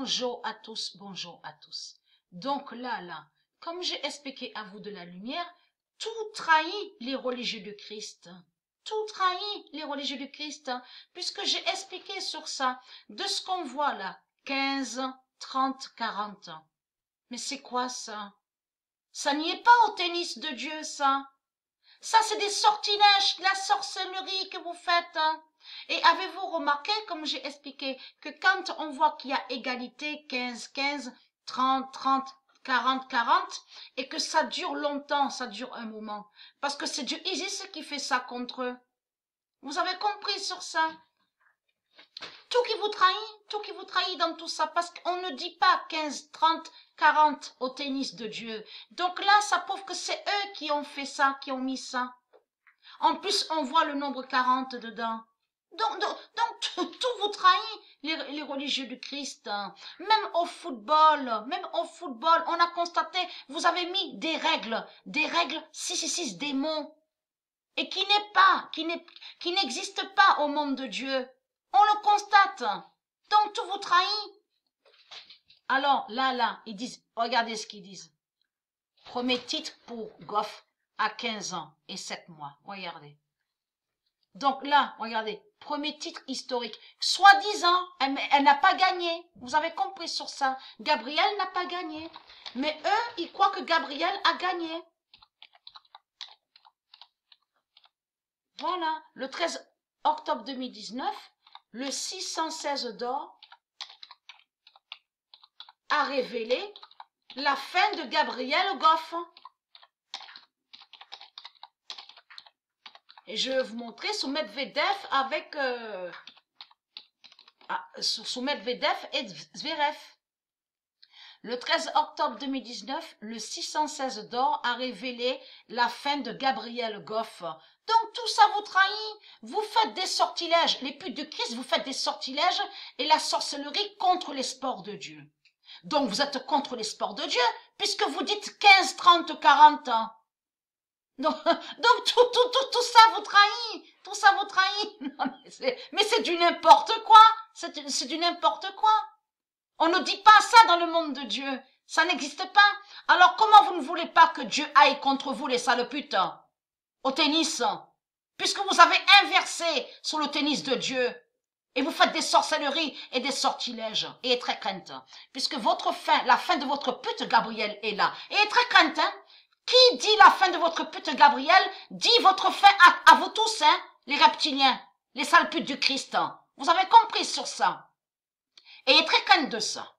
Bonjour à tous, bonjour à tous. Donc là, comme j'ai expliqué à vous de la lumière, tout trahit les religieux de Christ. Tout trahit les religieux de Christ, puisque j'ai expliqué sur ça, de ce qu'on voit là, 15, 30, 40. Mais c'est quoi ça? Ça n'y est pas au tennis de Dieu, ça. Ça, c'est des sortilèges, de la sorcellerie que vous faites. Et avez-vous remarqué, comme j'ai expliqué, que quand on voit qu'il y a égalité, 15, 15, 30, 30, 40, 40, et que ça dure longtemps, ça dure un moment, parce que c'est Dieu Isis qui fait ça contre eux. Vous avez compris sur ça? Tout qui vous trahit dans tout ça, parce qu'on ne dit pas 15, 30, 40 au tennis de Dieu. Donc là, ça prouve que c'est eux qui ont fait ça, qui ont mis ça. En plus, on voit le nombre 40 dedans. Donc tout vous trahit, les religieux du Christ. Même au football, on a constaté, vous avez mis des règles 666 démons, et qui n'existent pas au monde de Dieu. On le constate. Donc tout vous trahit. Alors là, ils disent, regardez ce qu'ils disent. Premier titre pour Goff à 15 ans et 7 mois. Regardez. Donc là, regardez, premier titre historique. Soi-disant, elle n'a pas gagné. Vous avez compris sur ça. Gabrielle n'a pas gagné. Mais eux, ils croient que Gabrielle a gagné. Voilà. Le 13 octobre 2019, le 616 d'or a révélé la fin de Gabrielle Goff. Et je vais vous montrer sous Medvedev avec sous Medvedev et Zverev. Le 13 octobre 2019, le 616 d'or a révélé la fin de Gabrielle Goff. Donc tout ça vous trahit. Vous faites des sortilèges. Les putes de Christ, vous faites des sortilèges et la sorcellerie contre les sports de Dieu. Donc vous êtes contre les sports de Dieu puisque vous dites 15, 30, 40 ans. Donc tout ça vous trahit. Tout ça vous trahit. Non, mais c'est du n'importe quoi. C'est du n'importe quoi. On ne dit pas ça dans le monde de Dieu. Ça n'existe pas. Alors comment vous ne voulez pas que Dieu aille contre vous, les sales putes, au tennis, puisque vous avez inversé sur le tennis de Dieu et vous faites des sorcelleries et des sortilèges et est très crainte, puisque votre fin, la fin de votre pute Gabrielle est là et est très crainte. Qui dit la fin de votre pute Gabrielle dit votre fin à vous tous, les reptiliens, les sales putes du Christ. Vous avez compris sur ça. Et est très crainte de ça.